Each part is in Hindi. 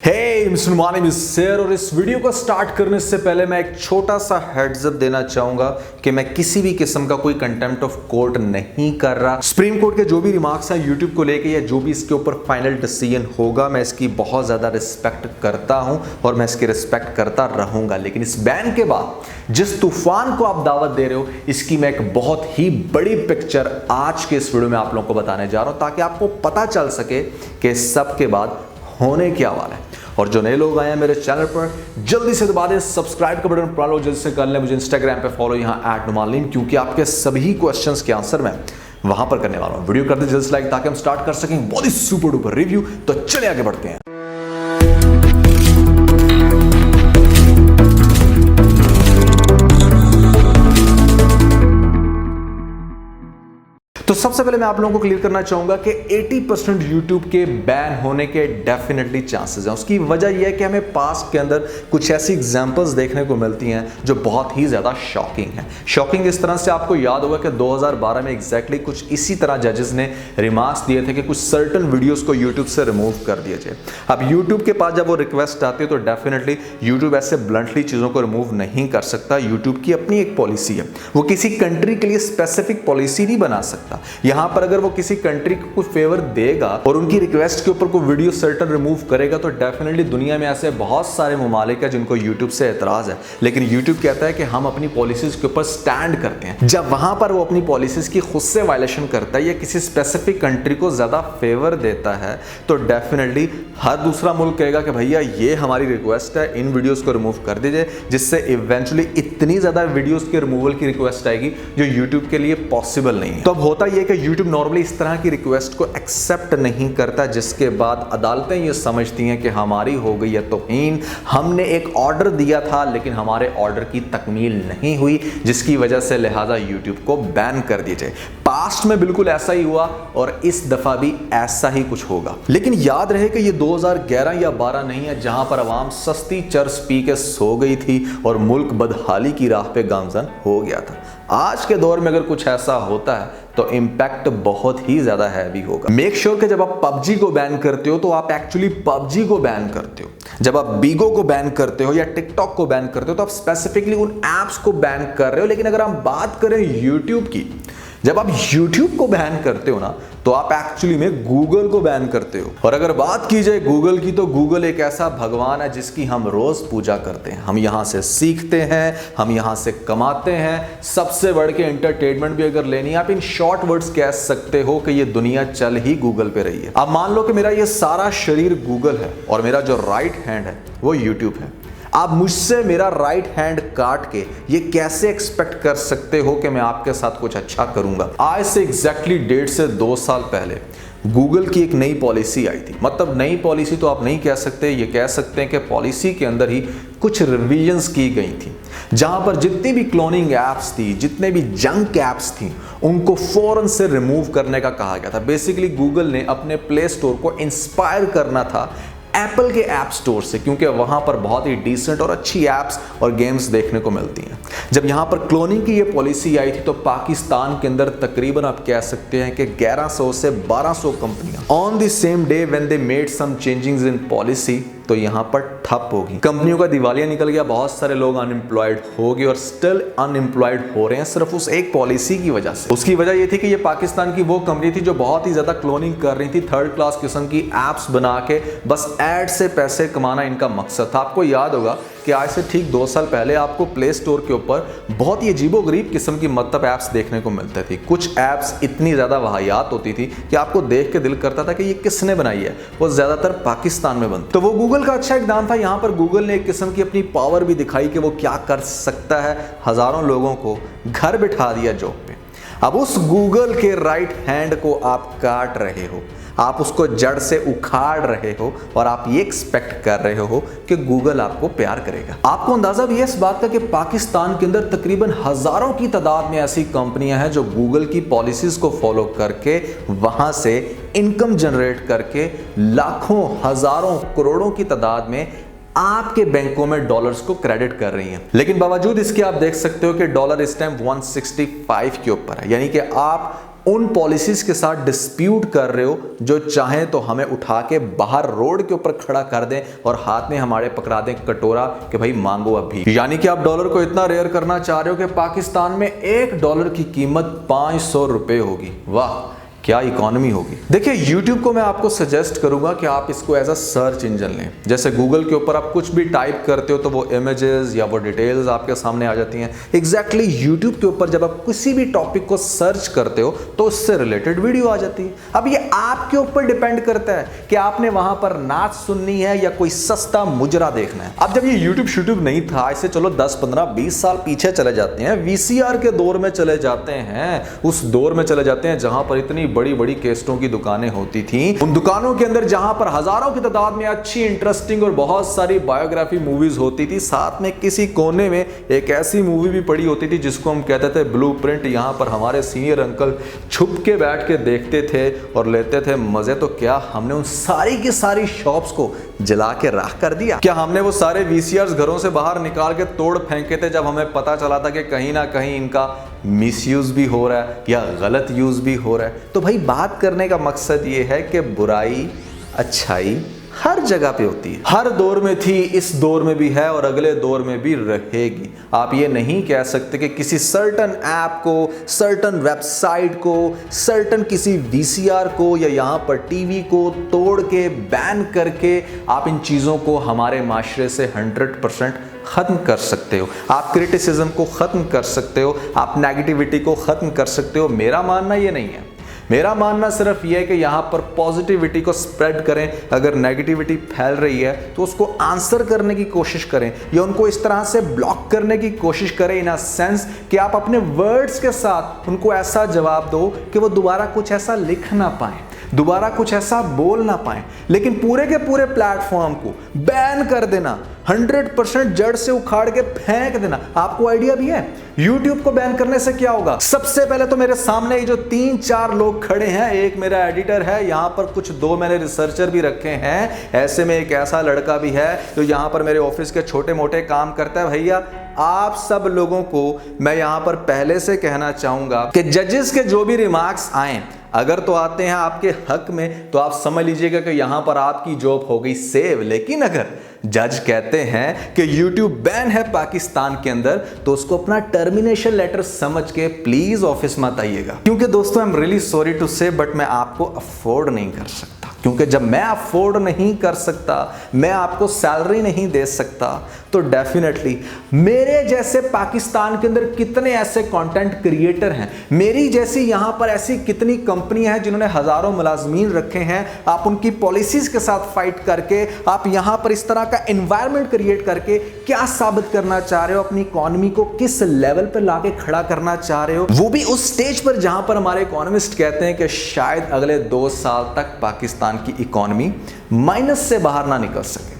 माय नेम इज शेर और इस वीडियो को स्टार्ट करने से पहले मैं एक छोटा सा हेड्स अप देना चाहूंगा कि मैं किसी भी किस्म का कोई कंटेम्प्ट ऑफ कोर्ट नहीं कर रहा। सुप्रीम कोर्ट के जो भी रिमार्क्स हैं यूट्यूब को लेके या जो भी इसके ऊपर फाइनल डिसीजन होगा, मैं इसकी बहुत ज्यादा रिस्पेक्ट करता हूं और मैं इसकी रिस्पेक्ट करता रहूंगा। लेकिन इस बैन के बाद जिस तूफान को आप दावत दे रहे हो, इसकी मैं एक बहुत ही बड़ी पिक्चर आज के इस वीडियो में आप लोगों को बताने जा रहा हूं, ताकि आपको पता चल सके कि सब के बाद होने क्या वाला है। और जो नए लोग आए हैं मेरे चैनल पर, जल्दी से दबा दें सब्सक्राइब का बटन, पड़ा लो जल्दी से कर लें। मुझे इंस्टाग्राम पे फॉलो यहाँ @नुमानलीम, क्योंकि आपके सभी क्वेश्चंस के आंसर मैं वहां पर करने वाला हूं। वीडियो कर दे जल्दी से लाइक, ताकि हम स्टार्ट कर सकें बहुत ही सुपर डुपर रिव्यू। तो चले आगे बढ़ते हैं। तो सबसे पहले मैं आप लोगों को क्लियर करना चाहूंगा कि 80% YouTube के बैन होने के डेफिनेटली चांसेस हैं। उसकी वजह यह है कि हमें पास्ट के अंदर कुछ ऐसी एग्जांपल्स देखने को मिलती हैं जो बहुत ही ज्यादा शॉकिंग हैं। शॉकिंग इस तरह से, आपको याद होगा कि 2012 में एग्जैक्टली कुछ इसी तरह जजेस ने रिमार्क्स दिए थे कि कुछ सर्टन वीडियोस को YouTube से रिमूव कर दिया जाए। अब YouTube के पास जब वो रिक्वेस्ट आती है तो डेफिनेटली YouTube ऐसे ब्लंटली चीजों को रिमूव नहीं कर सकता। YouTube की अपनी एक पॉलिसी है, वो किसी कंट्री के लिए स्पेसिफिक पॉलिसी नहीं बना सकता। यहां पर अगर वो किसी कंट्री को कोई फेवर देगा और उनकी रिक्वेस्ट के ऊपर कोई वीडियो सर्टन रिमूव करेगा, तो डेफिनेटली दुनिया में ऐसे बहुत सारे ममालिक है जिनको YouTube से एतराज है, लेकिन YouTube कहता है कि हम अपनी पॉलिसीज के ऊपर स्टैंड करते हैं। जब वहां पर वो अपनी पॉलिसीज की खुद से वायलेशन करता है या किसी स्पेसिफिक कंट्री को ज्यादा फेवर देता है, तो डेफिनेटली हर दूसरा मुल्क कहेगा कि भैया ये हमारी रिक्वेस्ट है, इन वीडियोस को रिमूव कर दीजिए, जिससे इवेंचुअली इतनी ज्यादा वीडियोस के रिमूवल की रिक्वेस्ट आएगी जो YouTube के लिए पॉसिबल नहीं है। तो अब होता यह कि YouTube नॉर्मली इस तरह की रिक्वेस्ट को एक्सेप्ट नहीं करता, जिसके बाद अदालतें ये समझती हैं कि हमारी हो गई है तौहीन, हमने एक ऑर्डर दिया था लेकिन हमारे ऑर्डर की तकमील नहीं हुई, जिसकी वजह से लिहाजा YouTube को बैन कर दिया जाए। पास्ट में बिल्कुल ऐसा ही हुआ और इस दफा भी ऐसा ही कुछ होगा। लेकिन याद रहे कि ये 2011 या 12 नहीं है जहां पर अवाम सस्ती चर्स पी के सो गई थी और मुल्क बदहाली की राह पे गामजन हो गया था। आज के दौर में अगर कुछ ऐसा होता है तो इंपैक्ट बहुत ही ज्यादा हैवी होगा। मेक श्योर कि जब आप पबजी को बैन करते हो तो आप एक्चुअली पबजी को बैन करते हो। जब आप बीगो को बैन करते हो या टिकटॉक को बैन करते हो तो आप स्पेसिफिकली उन एप्स को बैन कर रहे हो। लेकिन अगर हम बात करें यूट्यूब की, जब आप YouTube को बैन करते हो ना, तो आप एक्चुअली में गूगल को बैन करते हो। और अगर बात की जाए गूगल की, तो गूगल एक ऐसा भगवान है जिसकी हम रोज पूजा करते हैं। हम यहां से सीखते हैं, हम यहां से कमाते हैं। सबसे बढ़ के एंटरटेनमेंट भी अगर लेनी है, आप इन शॉर्ट वर्ड्स कह सकते हो कि ये दुनिया चल ही गूगल पे रही है। अब मान लो कि मेरा ये सारा शरीर गूगल है और मेरा जो राइट हैंड है वो YouTube है। आप मुझसे मेरा राइट हैंड काट के ये कैसे एक्सपेक्ट कर सकते हो कि मैं आपके साथ कुछ अच्छा करूंगा? आज से एग्जैक्टली 1.5 से 2 साल पहले गूगल की एक नई पॉलिसी आई थी। मतलब नई पॉलिसी तो आप नहीं कह सकते, ये कह सकते हैं कि पॉलिसी के अंदर ही कुछ रिवीजन्स की गई थी, जहां पर जितनी भी क्लोनिंग एप्स थी, जितने भी जंक एप्स थी, उनको फौरन से रिमूव करने का कहा गया था। बेसिकली गूगल ने अपने प्ले स्टोर को इंस्पायर करना था एप्पल के ऐप स्टोर से, क्योंकि वहां पर बहुत ही डिसेंट और अच्छी एप्स और गेम्स देखने को मिलती हैं। जब यहां पर क्लोनिंग की ये पॉलिसी आई थी तो पाकिस्तान के अंदर तकरीबन आप कह सकते हैं कि 1100 से 1200 कंपनियां on the same day when they made some changes in policy, तो यहां पर ठप होगी। कंपनियों का दिवालिया निकल गया, बहुत सारे लोग अनएम्प्लॉयड हो गए और स्टिल अनएम्प्लॉयड हो रहे हैं सिर्फ उस एक पॉलिसी की वजह से। उसकी वजह यह थी कि ये पाकिस्तान की वो कंपनी थी जो बहुत ही ज्यादा क्लोनिंग कर रही थी, थर्ड क्लास किस्म की एप्स बना के बस एड से पैसे कमाना इनका मकसद था। आपको याद होगा कि आज से ठीक 2 साल पहले आपको प्ले स्टोर के ऊपर बहुत ही अजीबोगरीब किस्म की मतलब ऐप्स देखने को मिलते थे। कुछ ऐप्स इतनी ज्यादा वाहियात होती थी कि आपको देख के दिल करता था कि ये किसने बनाई है। वो ज्यादातर पाकिस्तान में बनती। तो वो गूगल का अच्छा इकदाम था। यहां पर गूगल ने एक किस्म की अपनी पावर भी दिखाई कि वो क्या कर सकता है। हजारों लोगों को घर बिठा दिया जॉब पे। अब उस गूगल के राइट हैंड को आप काट रहे हो, आप उसको जड़ से उखाड़ रहे हो और आप ये एक्सपेक्ट कर रहे हो कि गूगल आपको प्यार करेगा। आपको अंदाजा भी है इस बात का कि पाकिस्तान के अंदर तकरीबन हजारों की तादाद में ऐसी कंपनियां हैं जो गूगल की पॉलिसीज को फॉलो करके वहां से इनकम जनरेट करके लाखों, हजारों, करोड़ों की तादाद में आपके बैंकों में डॉलर्स को क्रेडिट कर रही हैं। लेकिन बावजूद इसके आप देख सकते हो कि डॉलर इस टाइम 165 के ऊपर है, यानी कि आप उन पॉलिसीज के साथ डिस्प्यूट कर रहे हो जो चाहे तो हमें उठा के बाहर रोड के ऊपर खड़ा कर दें और हाथ में हमारे पकड़ा दें कटोरा कि भाई मांगो अभी। यानी कि आप डॉलर को इतना रेयर करना चाह रहे हो कि पाकिस्तान में $1 की कीमत 500 रुपए होगी। वाह, क्या इकोनॉमी होगी। देखिए, YouTube को मैं आपको सजेस्ट करूंगा कि आप इसको एज अ सर्च इंजन लें। जैसे गूगल के ऊपर आप कुछ भी टाइप करते हो तो वो इमेजेस या वो डिटेल्स आपके सामने आ जाती हैं। एग्जैक्टली YouTube के ऊपर जब आप किसी भी टॉपिक को सर्च करते हो तो उससे रिलेटेड वीडियो आ जाती है। अब ये आपके ऊपर डिपेंड करता है कि आपने वहां पर नाच सुननी है या कोई सस्ता मुजरा देखना है। अब जब ये यूट्यूब नहीं था, इससे चलो 10, 15, 20 साल पीछे चले जाते हैं, VCR के दौर में चले जाते हैं, उस दौर में चले जाते हैं जहां पर इतनी बड़ी बड़ी कैसेटों की दुकानें होती थी। उन दुकानों के अंदर जहां पर हजारों की तादाद में अच्छी, इंटरेस्टिंग और बहुत सारी बायोग्राफी मूवीज होती थी, साथ में किसी कोने में एक ऐसी मूवी भी पड़ी होती थी जिसको हम कहते थे ब्लूप्रिंट। यहां पर हमारे सीनियर अंकल छुप के बैठ के देखते थे और लेते थे मजे। तो क्या हमने उन सारी की सारी शॉप्स को जला के राख कर दिया? क्या हमने वो सारे VCRs घरों से बाहर निकाल के तोड़ फेंके थे जब हमें पता चला था कि कहीं ना कहीं इनका मिसयूज भी हो रहा है या गलत यूज भी हो रहा है? तो भाई, बात करने का मकसद ये है कि बुराई अच्छाई हर जगह पे होती है, हर दौर में थी, इस दौर में भी है और अगले दौर में भी रहेगी। आप ये नहीं कह सकते कि किसी सर्टन ऐप को, सर्टन वेबसाइट को, सर्टन किसी VCR को या यहाँ पर टीवी को तोड़ के बैन करके आप इन चीज़ों को हमारे माशरे से 100% खत्म कर सकते हो। आप क्रिटिसिज्म को खत्म कर सकते हो, आप नेगेटिविटी को खत्म कर सकते हो। मेरा मानना ये नहीं है। मेरा मानना सिर्फ ये है कि यहाँ पर पॉजिटिविटी को स्प्रेड करें। अगर नेगेटिविटी फैल रही है तो उसको आंसर करने की कोशिश करें या उनको इस तरह से ब्लॉक करने की कोशिश करें, इन अ सेंस कि आप अपने वर्ड्स के साथ उनको ऐसा जवाब दो कि वो दोबारा कुछ ऐसा लिख ना पाए, दोबारा कुछ ऐसा बोल ना पाए। लेकिन पूरे के पूरे प्लेटफॉर्म को बैन कर देना, 100% जड़ से उखाड़ के फेंक देना। आपको आइडिया भी है YouTube को बैन करने से क्या होगा? सबसे पहले तो मेरे सामने ये जो 3-4 लोग खड़े हैं, एक मेरा एडिटर है, यहाँ पर कुछ 2 मैंने रिसर्चर भी रखे हैं, ऐसे में एक ऐसा लड़का भी है जो यहाँ पर मेरे ऑफिस के छोटे मोटे काम करता है। भैया, आप सब लोगों को मैं यहाँ पर पहले से कहना चाहूंगा कि जजेस के जो भी रिमार्क्स आए, अगर तो आते हैं आपके हक में, तो आप समझ लीजिएगा कि यहां पर आपकी जॉब हो गई सेव। लेकिन अगर जज कहते हैं कि YouTube बैन है पाकिस्तान के अंदर, तो उसको अपना टर्मिनेशन लेटर समझ के प्लीज ऑफिस मत आइएगा। क्योंकि दोस्तों, I am really sorry to say, but मैं आपको अफोर्ड नहीं कर सकता। क्योंकि जब मैं अफोर्ड नहीं कर सकता, मैं आपको सैलरी नहीं दे सकता, तो डेफिनेटली मेरे जैसे पाकिस्तान के अंदर कितने ऐसे कंटेंट क्रिएटर हैं, मेरी जैसी यहां पर ऐसी कितनी कंपनियां हैं जिन्होंने हजारों मुलाजमीन रखे हैं। आप उनकी पॉलिसीज के साथ फाइट करके, आप यहां पर इस तरह का एनवायरनमेंट क्रिएट करके क्या साबित करना चाह रहे हो? अपनी इकोनॉमी को किस लेवल पर लाके खड़ा करना चाह रहे हो? वो भी उस स्टेज पर जहां पर हमारे इकोनॉमिस्ट कहते हैं कि शायद अगले 2 साल तक पाकिस्तान की इकोनॉमी माइनस से बाहर ना निकल सके।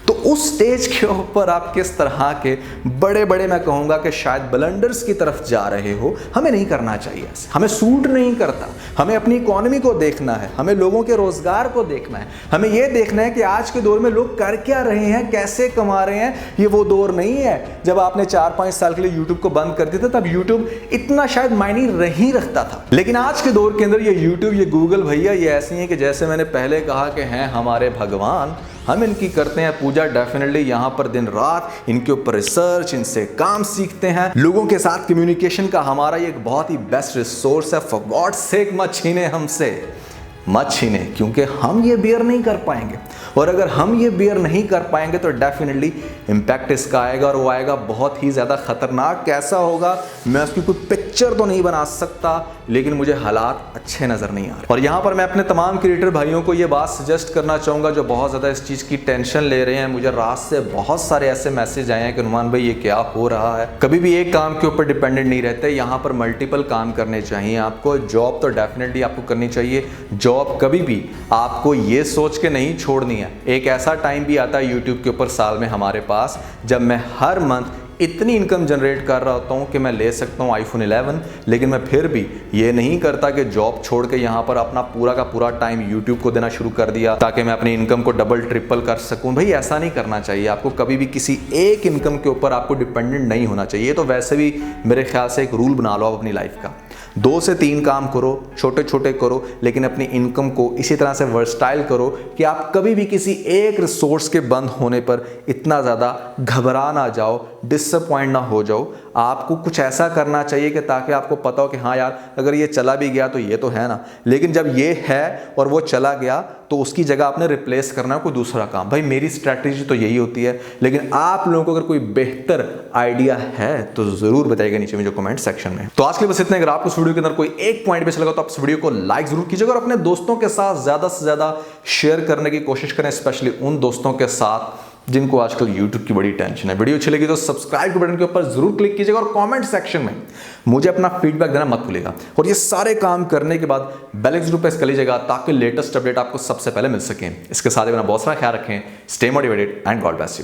तो उस स्टेज के ऊपर आप किस तरह के बड़े बड़े, मैं कहूंगा कि शायद ब्लंडर्स की तरफ जा रहे हो। हमें नहीं करना चाहिए ऐसे, हमें सूट नहीं करता। हमें अपनी इकोनॉमी को देखना है, हमें लोगों के रोजगार को देखना है, हमें यह देखना है कि आज के दौर में लोग कर क्या रहे हैं, कैसे कमा रहे हैं। ये वो दौर नहीं है जब आपने 4-5 साल के लिए यूट्यूब को बंद कर दिया था, तब यूट्यूब इतना शायद मायने नहीं रखता था। लेकिन आज के दौर के अंदर ये यूट्यूब, ये गूगल, भैया ये ऐसी है कि जैसे मैंने पहले कहा कि हैं हमारे भगवान, हम इनकी करते हैं पूजा। डेफिनेटली यहाँ पर दिन रात इनके ऊपर रिसर्च, इनसे काम सीखते हैं। लोगों के साथ कम्युनिकेशन का हमारा ये एक बहुत ही बेस्ट रिसोर्स है। फॉर गॉड्स सेक मत छीने हमसे, मत छीने, क्योंकि हम ये बेयर नहीं कर पाएंगे। और अगर हम ये बेयर नहीं कर पाएंगे तो डेफिनेटली इम्पैक्ट इसका आएगा, और वो आएगा बहुत ही ज़्यादा खतरनाक। कैसा होगा मैं उसकी कोई पिक्चर तो नहीं बना सकता, लेकिन मुझे हालात अच्छे नज़र नहीं आ रहे। और यहाँ पर मैं अपने तमाम क्रिएटर भाइयों को ये बात सजेस्ट करना चाहूँगा जो बहुत ज़्यादा इस चीज़ की टेंशन ले रहे हैं। मुझे रात से बहुत सारे ऐसे मैसेज आए हैं कि नुमान भाई ये क्या हो रहा है। कभी भी एक काम के ऊपर डिपेंडेंट नहीं रहते, यहाँ पर मल्टीपल काम करने चाहिए आपको। जॉब तो डेफिनेटली आपको करनी चाहिए। जॉब कभी भी आपको ये सोच के नहीं छोड़नी है। एक ऐसा टाइम भी आता है यूट्यूब के ऊपर साल में हमारे पास, जब मैं हर मंथ इतनी इनकम जनरेट कर रहा होता हूँ कि मैं ले सकता हूँ iPhone 11, लेकिन मैं फिर भी ये नहीं करता कि जॉब छोड़ के यहाँ पर अपना पूरा का पूरा टाइम YouTube को देना शुरू कर दिया ताकि मैं अपनी इनकम को डबल ट्रिपल कर सकूँ। भाई ऐसा नहीं करना चाहिए। आपको कभी भी किसी एक इनकम के ऊपर आपको डिपेंडेंट नहीं होना चाहिए। तो वैसे भी मेरे ख्याल से एक रूल बना लो आप अपनी लाइफ का। 2 से 3 काम करो, छोटे छोटे करो, लेकिन अपनी इनकम को इसी तरह से वर्सटाइल करो कि आप कभी भी किसी एक रिसोर्स के बंद होने पर इतना ज़्यादा घबरा ना जाओ, डिसअपॉइंट ना हो जाओ। आपको कुछ ऐसा करना चाहिए कि ताकि आपको पता हो कि हाँ यार, अगर ये चला भी गया तो ये तो है ना, लेकिन जब ये है और वो चला गया तो उसकी जगह आपने रिप्लेस करना है कोई दूसरा काम। भाई मेरी स्ट्रैटेजी तो यही होती है, लेकिन आप लोगों को अगर कोई बेहतर आइडिया है तो जरूर बताइएगा नीचे में जो कमेंट सेक्शन में। तो आज के लिए बस इतना। अगर आपको इस वीडियो के अंदर कोई एक पॉइंट भी अच्छा लगा तो आप इस वीडियो को लाइक जरूर कीजिएगा और अपने दोस्तों के साथ ज्यादा से ज्यादा शेयर करने की कोशिश करें, स्पेशली उन दोस्तों के साथ जिनको आजकल YouTube की बड़ी टेंशन है। वीडियो अच्छी लगी तो सब्सक्राइब के बटन के ऊपर जरूर क्लिक कीजिएगा और कमेंट सेक्शन में मुझे अपना फीडबैक देना मत भूलिएगा। और ये सारे काम करने के बाद बेल आइकन जरूर प्रेस कर लीजिएगा ताकि लेटेस्ट अपडेट आपको सबसे पहले मिल सके। इसके साथ ही अपना बहुत सारा ख्याल रखें। Stay motivated and God bless you.